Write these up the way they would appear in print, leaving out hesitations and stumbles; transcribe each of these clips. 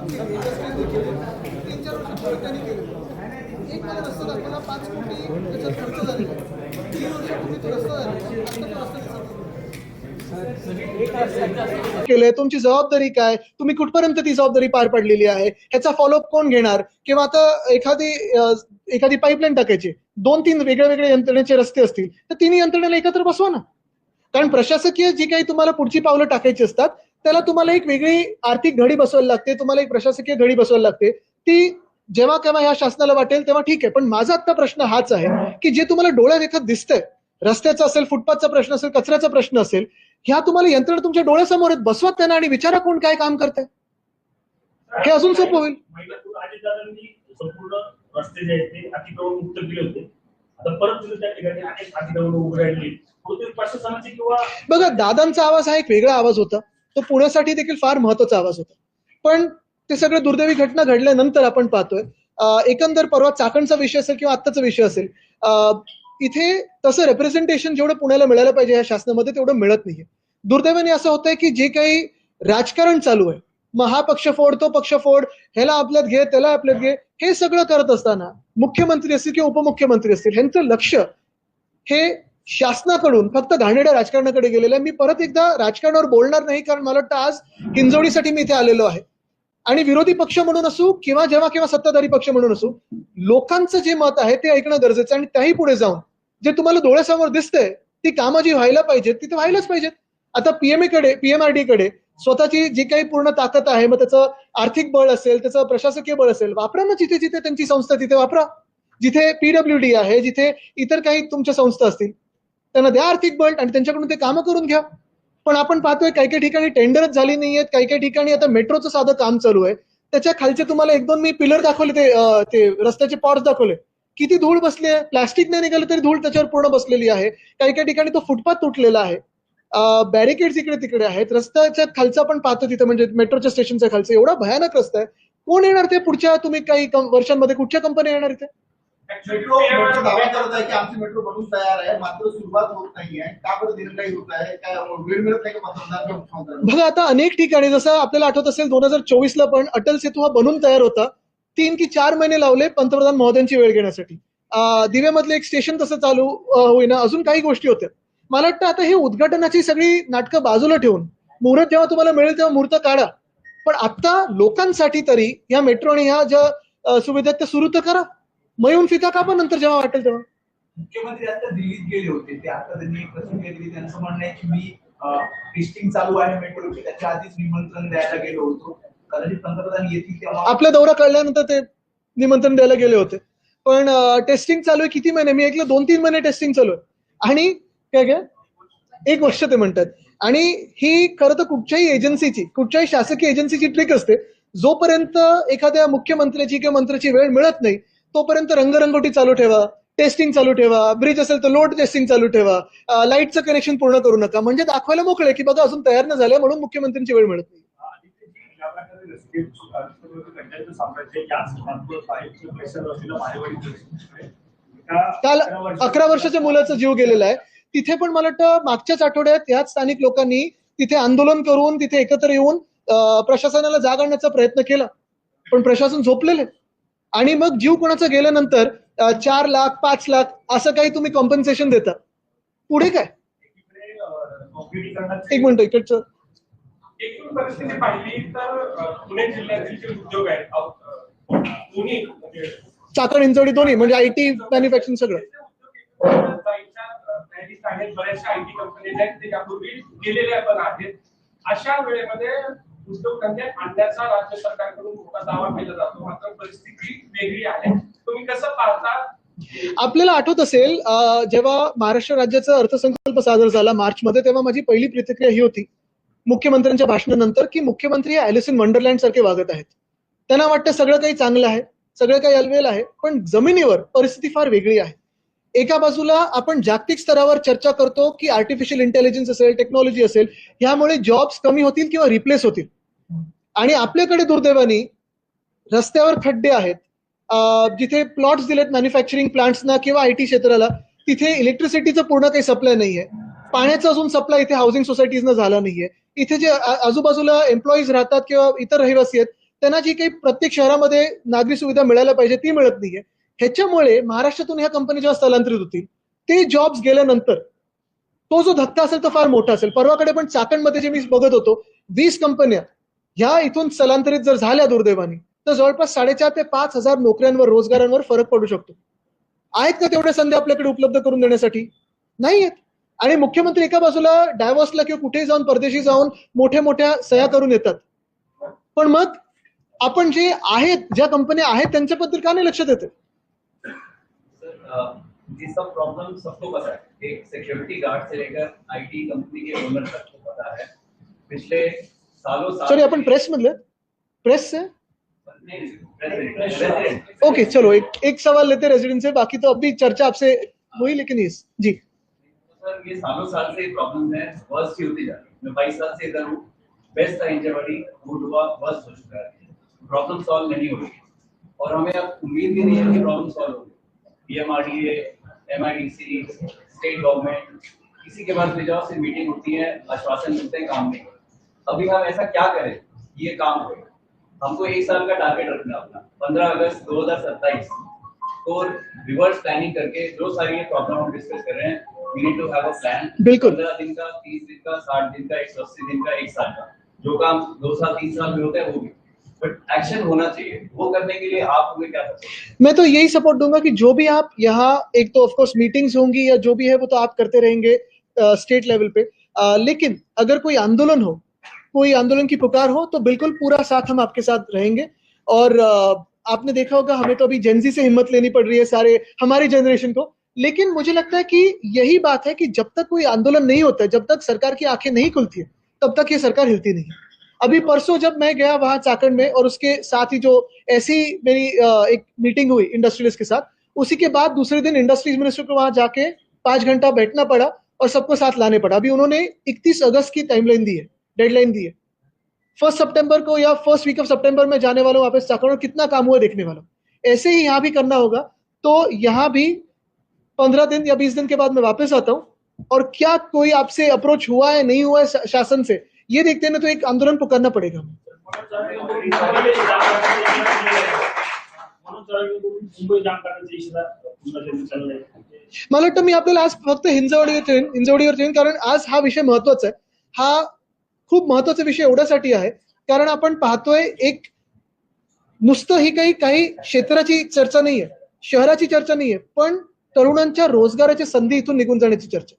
तीन चार वर्ष त्यांनी केलं एक मला रस्ता दाखवला 5 कोटी त्याच्यात खर्च झालेला आहे. 3 वर्षापूर्वी तो रस्ता झाला आता तो रस्ता केलंय. तुमची जबाबदारी काय, तुम्ही कुठपर्यंत ती जबाबदारी पार पाडलेली आहे, ह्याचा फॉलोअप कोण घेणार? किंवा आता एखादी पाईपलाईन टाकायची, 2-3 वेगळ्या यंत्रणेचे रस्ते असतील तर तिन्ही यंत्रणेला एकत्र बसवा ना. कारण प्रशासकीय जी काही तुम्हाला पुढची पावलं टाकायची असतात त्याला तुम्हाला एक वेगळी आर्थिक घडी बसवायला लागते, तुम्हाला एक प्रशासकीय घडी बसवायला लागते. ती जेव्हा केव्हा या शासनाला वाटेल तेव्हा ठीक आहे. पण माझा आता प्रश्न हाच आहे की जे तुम्हाला डोळ्यात एखाद दिसतंय, रस्त्याचा असेल, फुटपाथचा प्रश्न असेल, कचऱ्याचा प्रश्न असेल, ह्या तुम्हाला यंत्रणा तुमच्या डोळ्यासमोर आहेत, बसवा त्यांना आणि विचारा कोण काय काम करतंय. हे अजून सोपं होईल. संपूर्ण रस्ते जे आहेत ते अतिक्रमण मुक्त केले होते. आता परत त्या ठिकाणी अनेक अतिक्रमण उभे राहिली. प्रशासनाची किंवा बघा, दादांचा आवाज हा एक वेगळा आवाज होता, तो पुण्यासाठी देखील फार महत्वाचा आवाज होता. पण ते सगळे दुर्दैवी घटना घडल्यानंतर आपण पाहतोय एकंदर परवा चाकणचा विषय असेल किंवा आत्ताचा विषय असेल, इथे तसं रिप्रेझेंटेशन जेवढं पुण्याला मिळायला पाहिजे या शासनामध्ये तेवढं मिळत नाहीये. दुर्दैवाने असं होतंय की जे काही राजकारण चालू आहे, मग हा पक्ष फोड, तो पक्ष फोड, ह्याला आपल्यात घे, त्याला आपल्यात घे, हे सगळं करत असताना मुख्यमंत्री असतील किंवा उपमुख्यमंत्री असतील, ह्यांचं लक्ष हे शासनाकडून फक्त घाणेरड्या राजकारणाकडे गेलेलं आहे. मी परत एकदा राजकारणावर बोलणार नाही, कारण मला वाटतं आज हिंजवडीसाठी मी इथे आलेलो आहे. आणि विरोधी पक्ष म्हणून असू किंवा जेव्हा सत्ताधारी पक्ष म्हणून असू, लोकांचं जे मत आहे ते ऐकणं गरजेचं आहे. आणि त्याही पुढे जाऊन जे तुम्हाला डोळ्यासमोर दिसतंय ती कामं जी व्हायला पाहिजेत तिथे व्हायलाच पाहिजेत. आता पीएमआरडी कडे स्वतःची जी काही पूर्ण ताकद आहे, मग त्याचं आर्थिक बळ असेल, त्याचं प्रशासकीय बळ असेल, वापरा ना. जिथे जिथे त्यांची संस्था तिथे वापरा. जिथे पीडब्ल्यूडी आहे, जिथे इतर काही तुमच्या संस्था असतील, त्यांना द्या आर्थिक बळ आणि त्यांच्याकडून ते कामं करून घ्या. पण आपण पाहतोय काही काही ठिकाणी टेंडरच झाली नाहीयेत, काही काही ठिकाणी आता मेट्रोचं साधं काम चालू आहे, त्याच्या खालचे तुम्हाला 1-2 मी पिलर दाखवले, ते रस्त्याचे पॉट्स दाखवले, किती धूळ बसली आहे. प्लास्टिक नाही निघालं तरी धूळ त्याच्यावर पूर्ण बसलेली आहे. काही काही ठिकाणी तो फुटपाथ तुटलेला आहे, बॅरिकेड्स इकडे तिकडे आहेत. रस्त्याच्या खालचा पण पाहतो तिथे, म्हणजे मेट्रोच्या स्टेशनच्या खालचा एवढा भयानक रस्ता आहे. कोण येणार ते पुढच्या तुम्ही काही वर्षांमध्ये, कुठच्या कंपन्या येणार इथे? मेट्रो दावा करत आहे की आमची मेट्रो बनून तयार आहे, मात्र सुरुवात होत नाहीये. का बरं दिरंगाई होत आहे? काय वेळ मिळत नाही का मतदार? बघा, आता अनेक ठिकाणी जसं आपल्याला आठवत असेल 2024 ला पण अटल सेतू हा बनून तयार होता. 3 की 4 महिने लावले पंतप्रधान महोदयांची वेळ घेण्यासाठी. दिव्यामधलं एक स्टेशन तसं चालू होईना, अजून काही गोष्टी होत्या. मला वाटतं आता हे उद्घाटनाची सगळी नाटकं बाजूला ठेवून मुहूर्त जेव्हा तुम्हाला मिळेल तेव्हा मुहूर्त काढा. पण आता लोकांसाठी तरी या मेट्रो आणि ह्या ज्या सुविधा त्या सुरू तर करा. मग येऊन फिता का पण नंतर जेव्हा वाटेल तेव्हा. मुख्यमंत्री आता दिल्लीत गेले होते, ते आता त्यांनी प्रतिक्रिया दिली. त्यांचं म्हणणं आहे की मी टेस्टिंग चालू आहे मेट्रोची, त्याच्या आधीच निमंत्रण द्यायला गेलो होतो. कदाचित पंतप्रधान येतील तेव्हा. आपला दौरा कळल्यानंतर ते निमंत्रण द्यायला गेले होते. पण टेस्टिंग चालू आहे किती महिने? मी ऐकलं 2-3 महिने टेस्टिंग चालू आहे. आणि काय 1 वर्ष ते म्हणतात. आणि ही खरं तर कुठच्याही एजन्सीची, कुठच्याही शासकीय एजन्सीची ट्रिक असते. जोपर्यंत एखाद्या मुख्यमंत्र्याची किंवा मंत्र्याची वेळ मिळत नाही तोपर्यंत रंगरंगोटी चालू ठेवा, टेस्टिंग चालू ठेवा, ब्रिज असेल तर लोड टेस्टिंग चालू ठेवा, लाईटचं कनेक्शन पूर्ण करू नका. म्हणजे दाखवायला मोकळे की बघा अजून तयार न झाले म्हणून मुख्यमंत्र्यांची वेळ मिळत नाही. काल 11 वर्षाच्या मुलाचा जीव गेलेला आहे तिथे. पण मला वाटतं मागच्याच आठवड्यात याच स्थानिक लोकांनी तिथे आंदोलन करून तिथे एकत्र येऊन प्रशासनाला जाग आणण्याचा प्रयत्न केला, पण प्रशासन झोपलेले. आणि मग जीव कोणाचा गेल्यानंतर 4 लाख 5 लाख असं काही तुम्ही कॉम्पन्सेशन देता, पुढे काय? एक मिनिट, इकडचं एकूण परिस्थिती पाहिली तर पुणे जिल्ह्यातील जे उद्योग आहेत दोन्ही, चाकण हिंजवडी दोन्ही, म्हणजे आयटी मॅन्युफॅक्चरिंग सगळं बऱ्याचशा आयटी कंपनीज आहेत ते यापूर्वी गेलेल्या पण आहेत. अशा वेळेमध्ये उद्योगधंदे आणण्याचा राज्य सरकारकडून मोठा दावा केला जातो, मात्र परिस्थिती वेगळी आहे. तुम्ही कसं पाहता? आपल्याला आठवत असेल जेव्हा महाराष्ट्र राज्याचा अर्थसंकल्प सादर झाला मार्चमध्ये, तेव्हा माझी पहिली प्रतिक्रिया ही होती मुख्यमंत्र्यांच्या भाषणानंतर की मुख्यमंत्री ॲलिस इन वंडरलँड सारखे वागत आहेत. त्यांना वाटतं सगळं काही चांगलं आहे, सगळं काही अलवेल आहे, पण जमिनीवर परिस्थिती फार वेगळी आहे. एका बाजूला आपण जागतिक स्तरावर चर्चा करतो की आर्टिफिशियल इंटेलिजन्स असेल, टेक्नॉलॉजी असेल, यामुळे जॉब्स कमी होतील किंवा रिप्लेस होतील. आणि आपल्याकडे दुर्दैवाने रस्त्यावर खड्डे आहेत, जिथे प्लॉट्स दिलेत मॅन्युफॅक्चरिंग प्लांट्सना किंवा आयटी क्षेत्राला, तिथे इलेक्ट्रिसिटीचं पूर्ण काही सप्लाय नाहीये. पाण्याचा अजून सप्लाय इथे हाऊसिंग सोसायटीजना झाला नाहीये. इथे जे आजूबाजूला एम्प्लॉईज राहतात किंवा इतर रहिवासी आहेत त्यांना जी काही प्रत्येक शहरामध्ये नागरी सुविधा मिळायला पाहिजे ती मिळत नाहीये. ह्याच्यामुळे महाराष्ट्रातून ह्या कंपनी जेव्हा स्थलांतरित होतील, ते जॉब्स गेल्यानंतर तो जो धक्का असेल तो फार मोठा असेल. परवाकडे पण चाकणमध्ये जे मी बघत होतो, 20 कंपन्या ह्या इथून स्थलांतरित जर झाल्या दुर्दैवाने, तर जवळपास 4,500 ते 5,000 नोकऱ्यांवर, रोजगारांवर फरक पडू शकतो. आहेत का तेवढ्या संधी आपल्याकडे उपलब्ध करून देण्यासाठी? नाही आहेत. आणि मुख्यमंत्री एका बाजूला डायव्हर्सला किंवा कुठेही जाऊन, परदेशी जाऊन मोठ्या मोठ्या सह्या करून येतात, पण मग आपण जे आहेत, ज्या कंपन्या आहेत त्यांच्याबद्दल का नाही लक्ष देते? ये सब प्रॉब्लम सबको पता है, एक सिक्योरिटी गार्ड से लेकर आईटी कंपनी के ओनर तक को पता है. पिछले सालों साल सॉरी, आपण प्रेस मधले? प्रेस से? रेजिडेंट. ओके, चलो एक सवाल लेते रेजिडेंट से, बाकी तो अभी चर्चा आपसे हुई, लेकिन इस जी सर ये सालों साल से प्रॉब्लम है, वर्स्ट ही होती जा रही है. मैं 22 साल से इधर हूँ. बेस्ट था इंजरवाड़ी, गुड हुआ, वर्स्ट हो चुका है. प्रॉब्लम सॉल्व नहीं हो रही और हमें अब उम्मीद भी नहीं है कि प्रॉब्लम सॉल्व होगी. PMRDA, MIDC, स्टेट गवर्नमेंट, किसी के पास ले जाओ, सिर्फ मीटिंग होती है, आश्वासन मिलते हैं, काम नहीं. अभी हम ऐसा क्या करें ये काम हो? हमको 1 साल का टारगेट रखना अपना, 15 अगस्त 2027 तो रिवर्स प्लानिंग करके जो सारी ये प्रॉब्लम हम डिस्कस कर रहे हैं, we need to have a plan. बिल्कुल. 15 दिन का, 30 दिन का, 60 दिन का, 180 दिन का, 1 साल का, जो काम 2 साल 3 साल में होता है वो भी, बट एक्शन होना चाहिए. वो करने के लिए आप हमें क्या कर सकते हैं? मैं तो यही सपोर्ट दूंगा कि जो भी आप यहाँ, एक तो ऑफकोर्स मीटिंग्स होंगी या जो भी है वो तो आप करते रहेंगे स्टेट लेवल पे, लेकिन अगर कोई आंदोलन हो, कोई आंदोलन की पुकार हो, तो बिल्कुल पूरा साथ हम आपके साथ रहेंगे. और आपने देखा होगा, हमें तो अभी जेनजी से हिम्मत लेनी पड़ रही है, सारे हमारी जनरेशन को, लेकिन मुझे लगता है कि यही बात है कि जब तक कोई आंदोलन नहीं होता है, जब तक सरकार की आंखें नहीं खुलती है, तब तक ये सरकार हिलती नहीं है. अभी परसों जब मैं गया वहां चाकण में, और उसके साथ ही जो ऐसी मेरी एक मीटिंग हुई इंडस्ट्रियलिस्ट के साथ, उसी के बाद दूसरे दिन इंडस्ट्रीज मिनिस्टर को वहां जाके 5 घंटा बैठना पड़ा और सबको साथ लाने पड़ा. अभी उन्होंने 31 अगस्त की टाइमलाइन दी है, डेडलाइन दी है. 1 सितंबर को या फर्स्ट वीक ऑफ सितंबर में जाने वाला हूं वापस चाकण, और कितना काम हुआ देखने वाला. ऐसे ही यहाँ भी करना होगा. तो यहाँ भी 15 दिन या 20 दिन के बाद मैं वापस आता हूँ, और क्या कोई आपसे अप्रोच हुआ है, नहीं हुआ है शासन से, ये देखते हैं ना, तो एक आंदोलन पुकारना पड़ेगा हमें. मुंबई जाम करण्याचा इशारा चाललाय. मला वाटतं मी आपल्याला आज फक्त हिंजवडीवर ठेवीन, कारण आज हा विषय महत्वाचा आहे. हा खूप महत्वाचा विषय एवढ्यासाठी आहे कारण आपण पाहतोय, एक नुसतं ही काही क्षेत्राची चर्चा नाहीये, शहराची चर्चा नाहीये, पण तरुणांच्या रोजगाराच्या संधी इथून निघून जाण्याची चर्चा.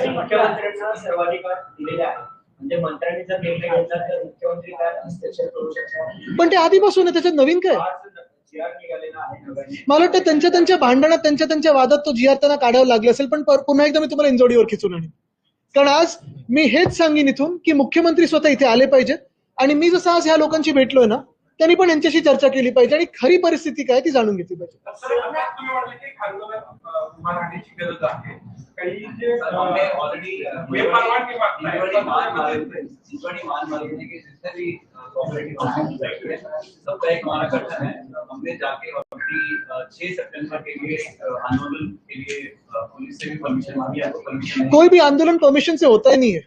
मुख्यमंत्र्यांना सर्वाधिक दिलेले आहे, म्हणजे मंत्र्यांनी जर निर्णय घेतला तर मुख्यमंत्री काय हस्तक्षेप करू शकतात. पण ते आधीपासून आहे, त्याच्यात नवीन काय? GR निघालेला आहे नव्याने. मला वाटतं त्यांच्या भांडणात, त्यांच्या वादात तो GR त्यांना काढावा लागला असेल. पण पुन्हा एकदा मी तुम्हाला इंजोडीवर खिचून आणीन, कारण आज मी हेच सांगेन इथून की मुख्यमंत्री स्वतः इथे आले पाहिजेत, आणि मी जसं आज ह्या लोकांशी भेटलोय ना, त्यांनी पण यांच्याशी चर्चा केली पाहिजे आणि खरी परिस्थिती काय ती जाणून घेतली पाहिजे. तुम्ही म्हटलं की आंदोलन मारण्याची गरज आहे. काही जे हमने ऑलरेडी परवानगी मागताय, इंजरवाड़ी मान मारने के जितने भी कोऑपरेटिव कंपनी है, सबका एक हमारा गठन है. हमने जाके ऑलरेडी 6 सितंबर के लिए आंदोलन के लिए पुलिस से भी परमिशन मांगी. आपको परमिशन कोई भी आंदोलन परमिशन से होता ही नहीं है.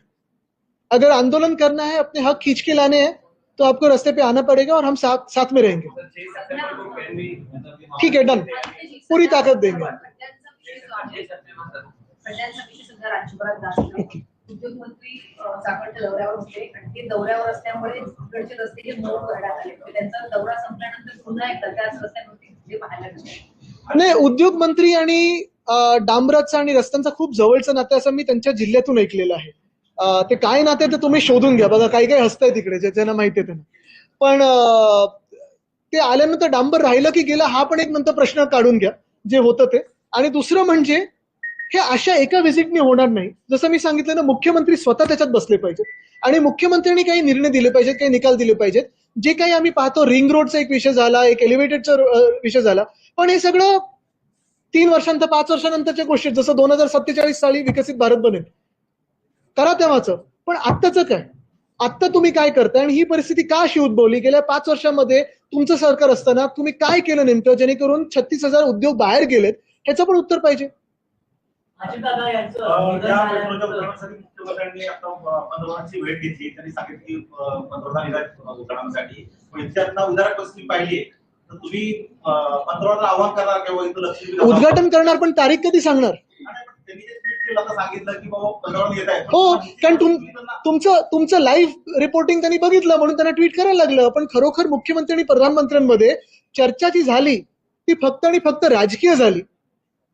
अगर आंदोलन करना है, अपने हक खींच के लाने हैं, तो आपको रास्ते पे आना पड़ेगा और हम साथ में रहेंगे. 6 सितंबर को कैन भी ठीक है, डन, पूरी ताकद देंगे. खड्ड्यांचा विषय सुद्धा राज्यभरात जास्त आहे. उद्योगमंत्री चाकणच्या दौऱ्यावर होते आणि ते दौऱ्यावर असल्यामुळे तिकडचे रस्ते हे मोड करण्यात आले. त्यांचा दौरा संपल्यानंतर पुन्हा एकदा त्याच रस्त्यांवरती जे पाहायला मिळाले. नाही, उद्योगमंत्री आणि डांबराचा आणि रस्त्यांचा खूप जवळचं नातं असं मी त्यांच्या जिल्ह्यातून ऐकलेलं आहे. ते काय नाते ते तुम्ही शोधून घ्या, बघा काही हसताय तिकडे, ज्यांना माहिती आहे त्यांना. पण ते आल्यानंतर डांबर राहिलं की गेलं हा पण एक नंतर प्रश्न काढून घ्या जे होतं ते. आणि दुसरं म्हणजे हे अशा एका व्हिजिटने होणार नाही. जसं मी सांगितलं ना, मुख्यमंत्री स्वतः त्याच्यात बसले पाहिजेत आणि मुख्यमंत्र्यांनी काही निर्णय दिले पाहिजेत, काही निकाल दिले पाहिजेत. जे काही आम्ही पाहतो, रिंग रोडचा एक विषय झाला, एक एलिव्हेटेडचा विषय झाला, पण हे सगळं 3 वर्षांतर 5 वर्षानंतरच्या गोष्टी, जसं 2047 साली विकसित भारत बनेल, करा तेव्हाचं. पण आत्ताचं काय, आत्ता तुम्ही काय करताय आणि ही परिस्थिती का अशी उद्भवली? गेल्या 5 वर्षांमध्ये तुमचं सरकार असताना तुम्ही काय केलं नेमकं, जेणेकरून 36,000 उद्योग बाहेर गेलेत, ह्याचं पण उत्तर पाहिजे. अजितदादा यांचं निधन या झाल्यानंतर मेट्रोच्या उद्घाटनासाठी मुख्यमंत्र्यांनी आता पंतप्रधानांची भेट घेतली. त्यांनी सांगितलं की पंतप्रधान येतात उद्घाटनासाठी. पण इतक्यात उदाहरण परिस्थिती पाहिली तर तुम्ही पंतप्रधानांना आव्हान करणार किंवा इथं लक्ष दिलं उद्घाटन करणार, पण तारीख कधी सांगणार? त्यांनी जे ट्विट केलं आता सांगितलं की बाबा पंतप्रधान येत आहेत. हो, कारण तुमचं लाईव्ह रिपोर्टिंग त्यांनी बघितलं म्हणून त्यांना ट्विट करायला लागलं. पण खरोखर मुख्यमंत्री आणि प्रधानमंत्र्यांमध्ये चर्चा जी झाली ती फक्त आणि फक्त राजकीय झाली.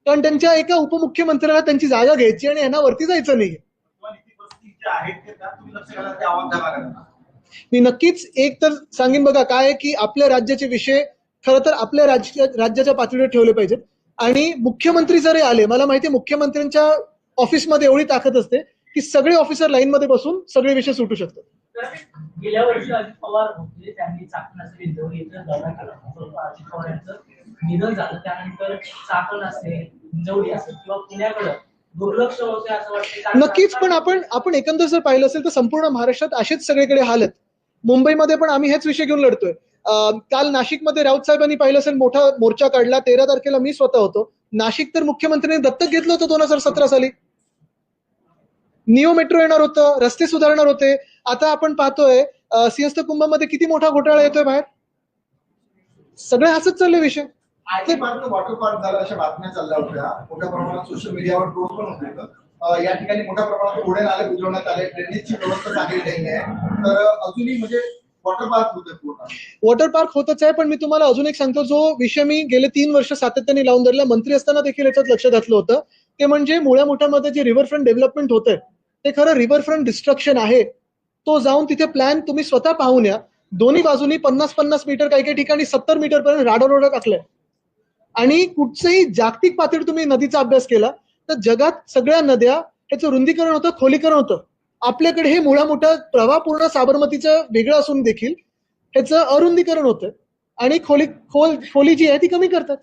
कारण त्यांच्या एका उपमुख्यमंत्र्याला त्यांची जागा घ्यायची आणि यांना वरती जायचं नाही. परिस्थिती ज्या आहेत त्या तुम्ही लक्ष घाला ते आव्हान करणार आहे. मी नक्कीच एक तर सांगेन बघा काय आहे की आपल्या राज्याचे विषय खरं तर आपल्या राज्याच्या पातळीवर ठेवले पाहिजेत. आणि मुख्यमंत्री जरी आले, मला माहिती आहे मुख्यमंत्र्यांच्या ऑफिसमध्ये एवढी ताकद असते की सगळे ऑफिसर लाईन मध्ये बसून सगळे विषय सुटू शकतात. गेल्या वर्षी अजित पवार होते, त्यांनी चाकण असेल इंदोरी इथं दौरा केला. अजित पवार यांचं निधन झालं त्यानंतर चाकण असेल, इंदोरी असेल किंवा पुण्याकडे दुर्लक्ष होते असं वाटतं. नक्कीच, पण आपण एकंदर जर पाहिलं असेल तर संपूर्ण महाराष्ट्रात असेच सगळीकडे हाल आहेत. मुंबईमध्ये पण आम्ही हेच विषय घेऊन लढतोय. काल नाशिकमध्ये राऊत साहेबांनी पाहिलं असेल मोठा मोर्चा काढला. 13 तारखेला मी स्वतः होतो. नाशिक तर मुख्यमंत्र्यांनी दत्तक घेतलं होतं 2017 साली. निओ मेट्रो येणार होतं, रस्ते सुधारणार होते. आता आपण पाहतोय सिंहस्थ कुंभमध्ये किती मोठा घोटाळा येतोय बाहेर. सगळे हसत चालले विषय. वॉटर पार्क झालं अशा बातम्या चालल्या होत्या. मोठ्या प्रमाणात सोशल मीडियावर ट्रोल पण होते. या ठिकाणी मोठ्या प्रमाणात घोडे नाले बुजवण्यात आले. ड्रेनेजची व्यवस्था चांगली नाही आहे. तर अजूनही म्हणजे वॉटर पार्क होतच आहे. पण मी तुम्हाला अजून एक सांगतो, जो विषय मी गेले 3 वर्ष सातत्याने लावून धरला, मंत्री असताना देखील याच्यात लक्ष घातलं होतं, ते म्हणजे मुळ्या मोठ्यामध्ये जे रिव्हरफ्रंट डेव्हलपमेंट होतंय ते खरं रिव्हरफ्रंट डिस्ट्रक्शन आहे. तो जाऊन तिथे प्लॅन तुम्ही स्वतः पाहून या. दोन्ही बाजूनी 50-50 मीटर, काही काही ठिकाणी 70 मीटर पर्यंत राडा टाकलाय. आणि कुठचंही जागतिक पातळीवर तुम्ही नदीचा अभ्यास केला तर जगात सगळ्या नद्या ह्याचं रुंदीकरण होतं, खोलीकरण होतं. आपल्याकडे हे मुळा मोठा प्रवाहपूर्ण साबरमतीचं वेगळं असून देखील ह्याचं अरुंदीकरण होतं आणि खोली जी आहे ती कमी करतात.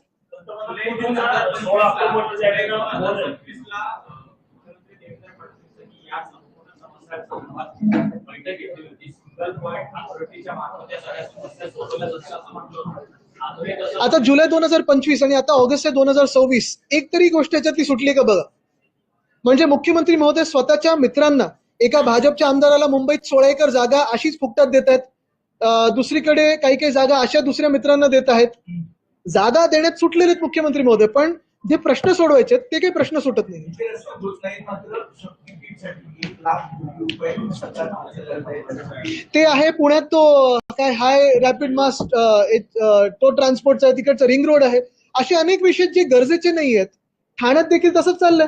आता जुलै 2025 आणि आता ऑगस्ट 2026 एक तरी गोष्ट याच्यातली सुटली का बघा. म्हणजे मुख्यमंत्री महोदय स्वतःच्या मित्रांना, एका भाजपच्या आमदाराला मुंबईत 16 एकर जागा अशीच फुकटात देत आहेत. दुसरीकडे काही काही जागा अशा दुसऱ्या मित्रांना देत आहेत. जागा देण्यात सुटलेले आहेत मुख्यमंत्री महोदय, पण जे प्रश्न सोडवायचे ते काही प्रश्न सुटत नाही. ते आहे पुण्यात तो काय हाय रॅपिड मास तो ट्रान्सपोर्टचा आहे, तिकडचा रिंग रोड आहे. असे अनेक विषय जे गरजेचे नाही आहेत. ठाण्यात देखील तसंच चाललंय.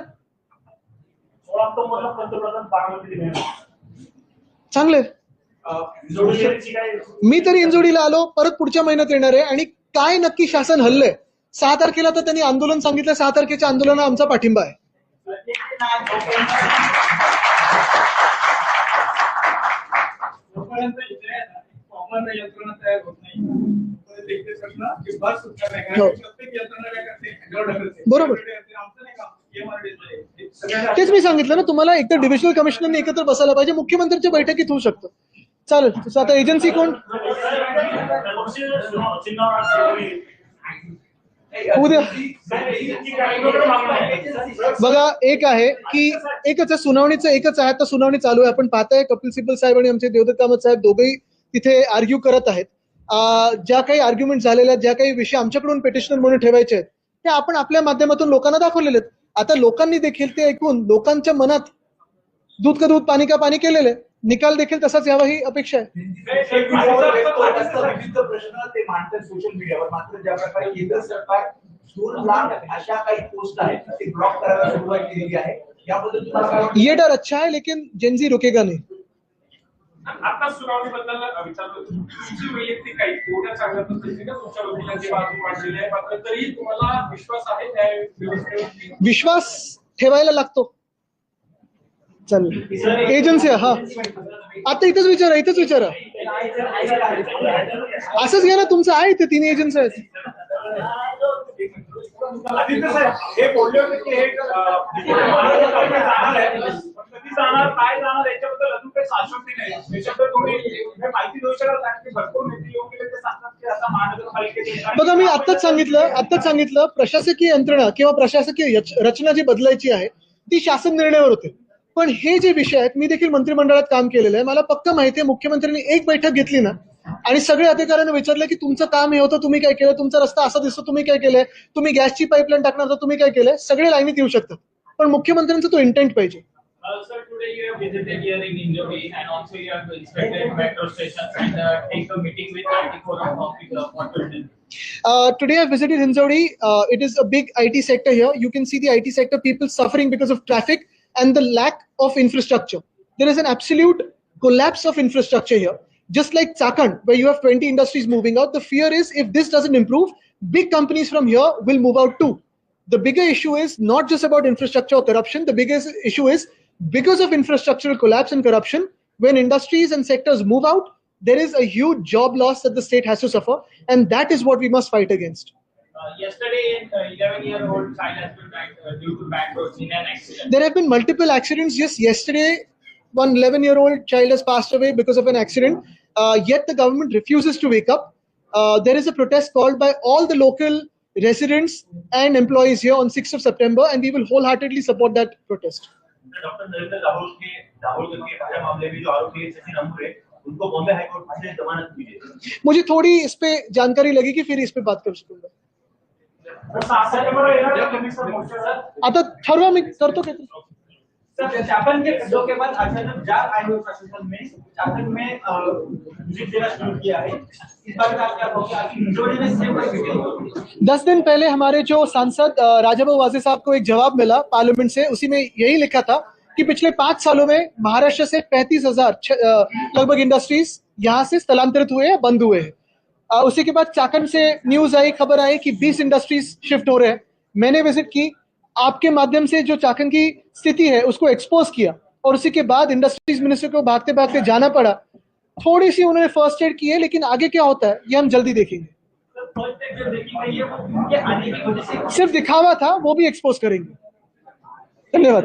चांगले. मी तरी इंजोडीला आलो, परत पुढच्या महिन्यात येणार आहे. आणि काय नक्की शासन हल्लंय. 6 तारखेला तर त्यांनी आंदोलन सांगितलं. 6 तारखेच्या आंदोलनाला आमचा पाठिंबा आहे. बरोबर. तेच मी सांगितलं ना तुम्हाला, एकतर डिव्हिजनल कमिशनरने एकत्र बसायला पाहिजे, मुख्यमंत्र्यांच्या बैठकीत होऊ शकतं. चालेल. आता एजन्सी कोण उद्या बघा. एक आहे की एकच आहे, सुनावणीचं एकच आहे. आता सुनावणी चालू आहे. आपण पाहताय कपिल सिब्बल साहेब आणि आमचे देवदत्त कामत साहेब दोघेही तिथे आर्ग्यू करत आहेत. ज्या काही आर्ग्युमेंट झालेल्या, ज्या काही विषय आमच्याकडून पेटिशनर म्हणून ठेवायचे आहेत ते आपण आपल्या माध्यमातून लोकांना दाखवलेले आहेत. आता लोकांनी देखील ते ऐकून लोकांच्या मनात दूध का दूध पाणी का पाणी केलेलं आहे. निकाल देखील तसाच यावा ही अपेक्षा आहे. प्रश्न ते मांडतात सोशल मीडियावर. मात्र ज्या प्रकारे केंद्र सरकार अशा काही पोस्ट आहेत ते ब्लॉक करायला सुरुवात केलेली आहे, याबद्दल तुम्हाला काय वाटतं? ये डर अच्छा है लेकिन जेनजी रुकेगा नहीं. आता सुनावणीबद्दल विचारतो, तुमची वैयक्तिक काही एवढ्या चांगल्या पद्धतीने तुमच्या वकिलांची बाजू मांडलेली आहे, मात्र तरी तुम्हाला विश्वास आहे न्याय व्यवस्थेवर? विश्वास ठेवायला लागतो. चालेल. एजन्सी हा आता इथंच विचारा. असंच घ्या ना, तुमचं आहे ते 3 एजन्सी आहेत. आदित्य साहेब हे बोलले होते की हे जाणार काय जाणार याच्याबद्दल अजून काही शाश्वती नाही. याच्याबद्दल थोडी माहिती देऊ शकाल का की भरपूर नेते येऊन गेले ते सांगतात की आता महानगरपालिकेचे. बघा, मी आत्ताच सांगितलं प्रशासकीय यंत्रणा किंवा प्रशासकीय रचना जी बदलायची आहे ती शासन निर्णयावर होते. पण हे जे विषय आहेत, मी देखील मंत्रिमंडळात काम केलेलं आहे, मला पक्का माहिती आहे मुख्यमंत्र्यांनी एक बैठक घेतली ना आणि सगळे अधिकाऱ्यांना विचारलं की तुमचं काम हे होतं, तुम्ही काय केलं, तुमचा रस्ता असा दिसतो, तुम्ही काय केलंय, तुम्ही गॅसची पाईपलाईन टाकणार तर तुम्ही काय केलंय, सगळे लाईनीत येऊ शकतात. पण मुख्यमंत्र्यांचा तो इंटेंट पाहिजे. Sir, today you have visited here in Injori and also you have inspected metro stations and take a meeting with IT forum of the what will do. Today I visited Hinjawadi. It is a big IT sector here. You can see the IT sector, people suffering because of traffic and the lack of infrastructure. There is an absolute collapse of infrastructure here. Just like Chakhand, where you have 20 industries moving out, the fear is if this doesn't improve, big companies from here will move out too. The bigger issue is not just about infrastructure or corruption. The biggest issue is because of infrastructural collapse and corruption, when industries and sectors move out, there is a huge job loss that the state has to suffer, and that is what we must fight against. Yesterday, an 11-year-old child has been died due to bad roads in an accident. There have been multiple accidents. Just yesterday, one 11-year-old child has passed away because of an accident. Yet the government refuses to wake up. There is a protest called by all the local residents and employees here on 6th of September, and we will wholeheartedly support that protest. Doctor Narendra Dabholkar के हत्या मामले में जो आरोपी है शशि नमूरे, उनको Bombay high court से जमानत milli है. मुझे थोड़ी इस पे जानकारी लगेगी, फिर इस पे बात कर सकूंगा. आता ठरवा मी करतो काय. सर, चाकण के खड्डों के बाद अचानक जाग आई हुई प्रशासन में, चाकण में विजिट देना शुरू किया है. इस बारे में आप क्या कहोगे? आपकी इंजोरी में सेम परिस्थिति 10 दिन पहले हमारे जो सांसद राजाभाऊ वाजे साहब को एक जवाब मिला पार्लियामेंट से, उसी में यही लिखा था कि पिछले 5 सालों में महाराष्ट्र से 35,000 लगभग इंडस्ट्रीज यहाँ से स्थलांतरित हुए हैं, बंद हुए हैं. उसी के बाद चाकण से न्यूज आई, खबर आई कि 20 इंडस्ट्रीज शिफ्ट हो रहे हैं. मैंने विजिट की, आपके माध्यम से जो चाकण की स्थिति है उसको एक्सपोज किया, और उसी के बाद इंडस्ट्रीज मिनिस्टर को भागते भागते जाना पड़ा. थोड़ी सी उन्होंने फर्स्ट एड की है, लेकिन आगे क्या होता है ये हम जल्दी देखेंगे. सिर्फ दिखावा था, वो भी एक्सपोज करेंगे. धन्यवाद.